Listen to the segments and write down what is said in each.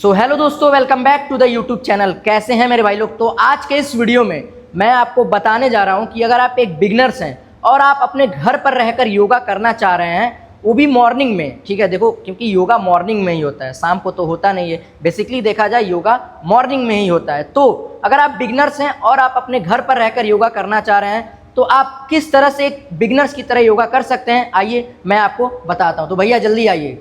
Hello दोस्तों, welcome back to the YouTube channel. कैसे हैं मेरे भाई लोग। तो आज के इस वीडियो में मैं आपको बताने जा रहा हूं कि अगर आप एक बिगनर्स हैं और आप अपने घर पर रहकर योगा करना चाह रहे हैं, वो भी मॉर्निंग में, ठीक है। देखो, क्योंकि योगा मॉर्निंग में ही होता है, शाम को तो होता नहीं है। बेसिकली देखा जाए योगा मॉर्निंग में ही होता है। तो अगर आप बिगनर्स हैं और आप अपने घर पर रहकर योगा करना चाह रहे हैं, तो आप किस तरह से एक बिगनर्स की तरह योगा कर सकते हैं, आइए मैं आपको बताता हूँ। तो भैया जल्दी आइए।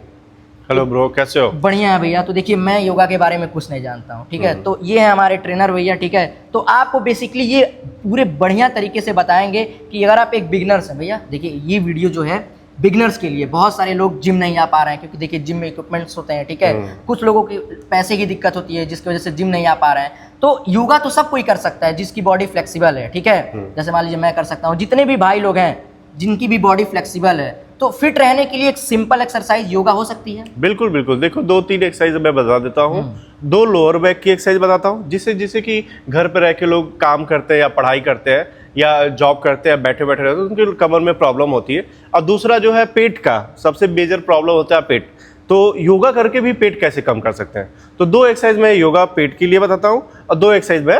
हेलो ब्रो, कैसे हो? बढ़िया है भैया। तो देखिए, मैं योगा के बारे में कुछ नहीं जानता हूँ, ठीक है। तो ये है हमारे ट्रेनर भैया, ठीक है। तो आपको बेसिकली ये पूरे बढ़िया तरीके से बताएंगे कि अगर आप एक बिगनर्स हैं। भैया देखिए, ये वीडियो जो है बिगनर्स के लिए। बहुत सारे लोग जिम नहीं आ पा रहे हैं क्योंकि देखिए जिम में इक्विपमेंट्स होते हैं, ठीक है। कुछ लोगों की पैसे की दिक्कत होती है जिसकी वजह से जिम नहीं आ पा रहे हैं। तो योगा तो सब कोई कर सकता है जिसकी बॉडी फ्लेक्सिबल है, ठीक है। जैसे मान लीजिए मैं कर सकता हूँ, जितने भी भाई लोग हैं जिनकी भी बॉडी फ्लेक्सिबल है, तो फिट रहने के लिए एक सिंपल एक्सरसाइज योगा हो सकती है। बिल्कुल बिल्कुल। देखो, 2-3 एक्सरसाइज मैं बता देता हूँ। 2 लोअर बैक की एक्सरसाइज बताता हूँ, जिससे कि घर पे रह के लोग काम करते हैं या पढ़ाई करते हैं या जॉब करते हैं, बैठे बैठे रहते हैं, तो उनके कमर में प्रॉब्लम होती है। और दूसरा जो है पेट का सबसे मेजर प्रॉब्लम होता है पेट। तो योगा करके भी पेट कैसे कम कर सकते हैं, तो 2 एक्सरसाइज मैं योगा पेट के लिए बताता हूँ और 2 एक्सरसाइज मैं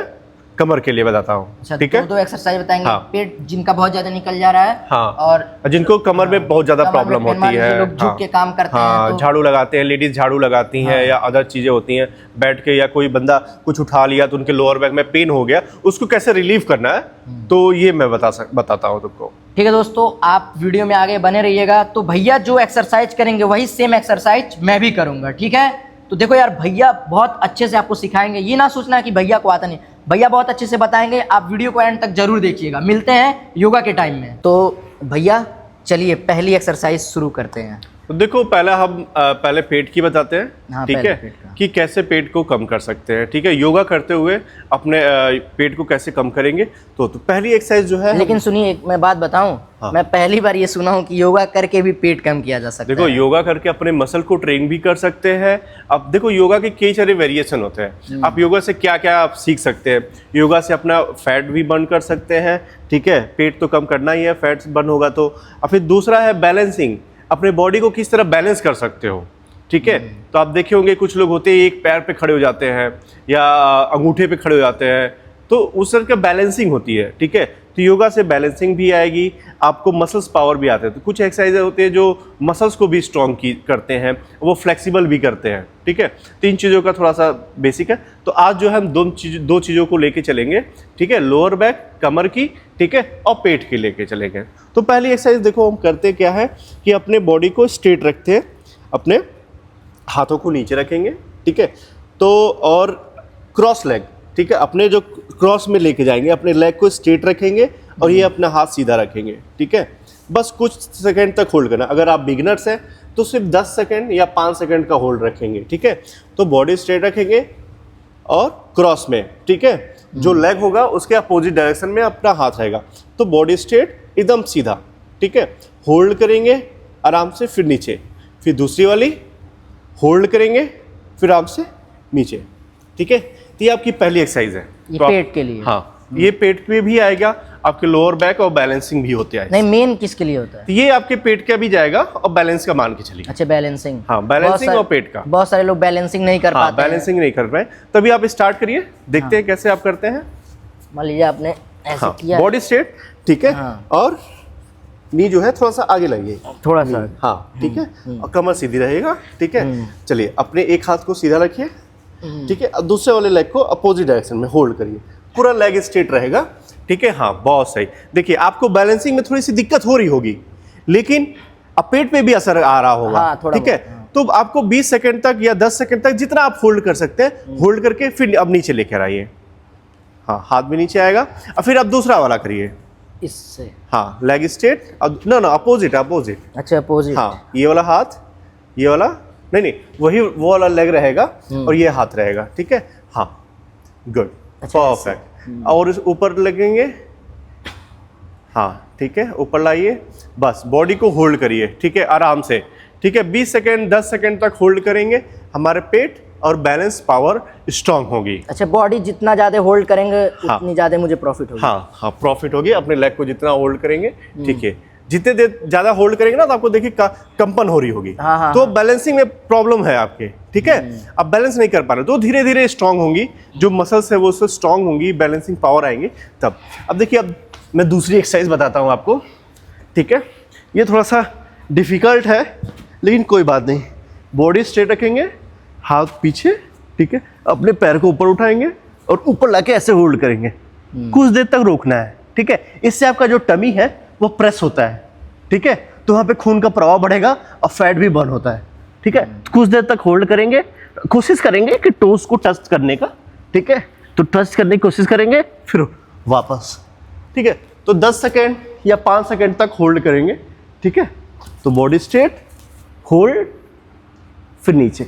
कमर के लिए बताता हूँ। अच्छा, ठीक है। 2 एक्सरसाइज बताएंगे। हाँ। पेट जिनका बहुत ज्यादा निकल जा रहा है, हाँ, और जिनको कमर में बहुत ज्यादा प्रॉब्लम होती है, लोग झुक के काम करते हैं, हाँ, तो झाड़ू लगाते हैं, लेडीज झाड़ू लगाती हैं, या अदर चीजें होती हैं बैठ के, या कोई बंदा कुछ उठा लिया तो उनके लोअर बैक में पेन हो गया, उसको कैसे रिलीव करना है, तो ये मैं बताता हूँ तुमको। ठीक है दोस्तों, आप वीडियो में आगे बने रहिएगा। तो भैया जो एक्सरसाइज करेंगे वही सेम एक्सरसाइज मैं भी करूंगा, ठीक है। तो देखो यार, भैया बहुत अच्छे से आपको सिखाएंगे। ये ना सोचना कि भैया को आता नहीं, भैया बहुत अच्छे से बताएंगे। आप वीडियो को एंड तक जरूर देखिएगा। मिलते हैं योगा के टाइम में। तो भैया चलिए पहली एक्सरसाइज शुरू करते हैं। तो देखो, पहले हम पहले पेट की बताते हैं। हाँ, ठीक है, कि कैसे पेट को कम कर सकते हैं। ठीक है, योगा करते हुए अपने पेट को कैसे कम करेंगे। तो पहली एक्सरसाइज जो है, लेकिन सुनिए, एक मैं बात बताऊं। हाँ। मैं पहली बार ये सुना हूं कि योगा करके भी पेट कम किया जा सकता है। देखो, योगा करके अपने मसल को ट्रेन भी कर सकते हैं। अब देखो, योगा के कई सारे वेरिएशन होते हैं। आप योगा से क्या क्या आप सीख सकते हैं। योगा से अपना फैट भी बर्न कर सकते हैं, ठीक है। पेट तो कम करना ही है, फैट बर्न होगा तो। और फिर दूसरा है बैलेंसिंग, अपने बॉडी को किस तरह बैलेंस कर सकते हो, ठीक है। तो आप देखे होंगे कुछ लोग होते हैं एक पैर पे खड़े हो जाते हैं या अंगूठे पे खड़े हो जाते हैं, तो उस तरह का बैलेंसिंग होती है, ठीक है। तो योगा से बैलेंसिंग भी आएगी, आपको मसल्स पावर भी आते हैं। तो कुछ एक्सरसाइज होते हैं जो मसल्स को भी स्ट्रॉन्ग करते हैं, वो फ्लेक्सिबल भी करते हैं, ठीक है। 3 चीज़ों का थोड़ा सा बेसिक है। तो आज जो है हम 2 चीज़ों को लेके चलेंगे, ठीक है। लोअर बैक, कमर की, ठीक है, और पेट की लेके चलेंगे। तो पहली एक्सरसाइज देखो, हम करते क्या है कि अपने बॉडी को स्ट्रेट रखते हैं, अपने हाथों को नीचे रखेंगे, ठीक है। तो और क्रॉस लेग, ठीक है, अपने जो क्रॉस में लेके जाएंगे, अपने लेग को स्ट्रेट रखेंगे और ये अपना हाथ सीधा रखेंगे, ठीक है। बस कुछ सेकंड तक होल्ड करना। अगर आप बिगिनर्स हैं तो सिर्फ 10 सेकंड या 5 सेकंड का होल्ड रखेंगे, ठीक है। तो बॉडी स्ट्रेट रखेंगे और क्रॉस में, ठीक है। जो लेग होगा उसके अपोजिट डायरेक्शन में अपना हाथ रहेगा। तो बॉडी स्ट्रेट एकदम सीधा, ठीक है। होल्ड करेंगे आराम से, फिर नीचे, फिर दूसरी वाली होल्ड करेंगे, फिर आराम से नीचे, ठीक है। तो ये आपकी पहली एक्सरसाइज है। ये तो पेट के लिए। हाँ, ये पेट पे भी आएगा, आपके लोअर बैक और बैलेंसिंग भी होते हैं। नहीं, मेन किसके लिए होता है? तो ये आपके पेट का भी जाएगा और बैलेंस का मान के चलिए। अच्छा, बैलेंसिंग। हाँ, बैलेंसिंग और पेट का। बहुत सारे लोग बैलेंसिंग नहीं कर पाते। बैलेंसिंग नहीं कर पाए, तभी आप स्टार्ट करिए, देखते हैं कैसे आप करते हैं। मान लीजिए आपने ऐसे किया, बॉडी स्ट्रेट, ठीक है। और नी जो है थोड़ा सा आगे लाइए, थोड़ा सा। हाँ, ठीक है। और कमर सीधी रहेगा, ठीक है। चलिए, अपने एक हाथ को सीधा रखिए, ठीक है, और दूसरे वाले लेग को अपोजिट डायरेक्शन में होल्ड करिए, पूरा लेग स्ट्रेट रहेगा, ठीक है। हाँ, बहुत सही। देखिए, आपको बैलेंसिंग में थोड़ी सी दिक्कत हो रही होगी, लेकिन अब पेट पे भी असर आ रहा होगा, हाँ, ठीक है। तो आपको 20 सेकंड तक या 10 सेकंड तक जितना आप होल्ड कर सकते हैं, होल्ड करके फिर अब नीचे लेकर आइए। हाँ, हाथ भी नीचे आएगा और फिर आप दूसरा वाला करिए इससे। हाँ, लेग स्ट्रेट, ना अपोजिट। अच्छा, अपोजिट। हाँ, ये वाला हाथ, ये वाला नहीं, वही वो वाला लेग रहेगा और ये हाथ रहेगा, ठीक है। हाँ, गुड, परफेक्ट। और इस ऊपर लगेंगे, हाँ, ठीक है, ऊपर लाइए, बस बॉडी को होल्ड करिए, ठीक है, आराम से, ठीक है। 20 सेकंड 10 सेकंड तक होल्ड करेंगे, हमारे पेट और बैलेंस पावर स्ट्रांग होगी। अच्छा, बॉडी जितना ज्यादा होल्ड करेंगे, उतनी ज्यादा मुझे प्रॉफिट होगी। हाँ, प्रॉफिट होगी। अपने लेग को जितना होल्ड करेंगे, ठीक है। जितने देर ज़्यादा होल्ड करेंगे ना तो आपको देखिए कंपन हो रही होगी। हाँ, तो बैलेंसिंग में प्रॉब्लम है आपके, ठीक है, आप बैलेंस नहीं कर पा रहे, तो धीरे धीरे स्ट्रांग होंगी, जो मसल्स है वो उससे स्ट्रांग होंगी, बैलेंसिंग पावर आएंगे तब। अब देखिए, अब मैं दूसरी एक्सरसाइज बताता हूँ आपको, ठीक है। ये थोड़ा सा डिफिकल्ट है लेकिन कोई बात नहीं। बॉडी स्ट्रेट रखेंगे, हाथ पीछे, ठीक है, अपने पैर को ऊपर उठाएंगे और ऊपर लाके ऐसे होल्ड करेंगे, कुछ देर तक रोकना है, ठीक है। इससे आपका जो टमी है वो प्रेस होता है, ठीक है, तो वहाँ पे खून का प्रवाह बढ़ेगा और फैट भी बर्न होता है, ठीक है। कुछ देर तक होल्ड करेंगे, कोशिश करेंगे कि टोस को टच करने का, ठीक है, तो टच करने की कोशिश करेंगे, फिर वापस, ठीक है। तो 10 सेकेंड या 5 सेकेंड तक होल्ड करेंगे, ठीक है। तो बॉडी स्ट्रेट, होल्ड, फिर नीचे,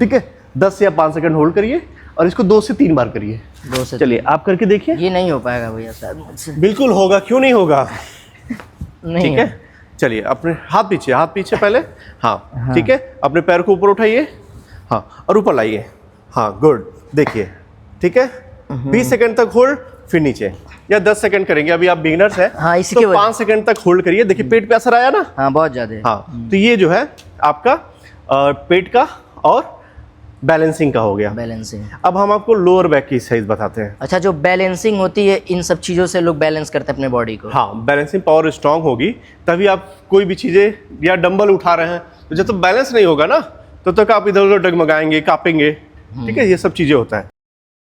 ठीक है। 10 या 5 सेकेंड होल्ड करिए और इसको 2 से 3 बार करिए। 2 से चलिए आप करके देखिए। ये नहीं हो पाएगा भैया शायद मुझसे। बिल्कुल होगा, क्यों नहीं होगा, नहीं ठीक है। चलिए अपने हाथ पीछे पहले, हाँ, ठीक है। अपने पैर को ऊपर उठाइए, हाँ, और ऊपर लाइए, हाँ, गुड। देखिए, ठीक है, 20 सेकंड तक होल्ड, फिर नीचे, या 10 सेकंड करेंगे। अभी आप बिगिनर्स हैं, हाँ, इसी तो की 5 सेकंड तक होल्ड करिए। देखिए पेट पे असर आया ना, हाँ, बहुत ज्यादा। हाँ, तो ये जो है आपका पेट का और बैलेंसिंग का हो गया। बैलेंसिंग। अब हम आपको लोअर बैक की एक्सरसाइज बताते हैं। अच्छा, जो बैलेंसिंग होती है, इन सब चीजों से लोग बैलेंस करते हैं अपने बॉडी को। हाँ, बैलेंसिंग पावर स्ट्रांग होगी तभी आप कोई भी चीजें या डंबल उठा रहे हैं, तो जब तक बैलेंस नहीं होगा ना तब तक आप इधर उधर डगमगाएंगे, कांपेंगे, ठीक है, ये सब चीजें होता है।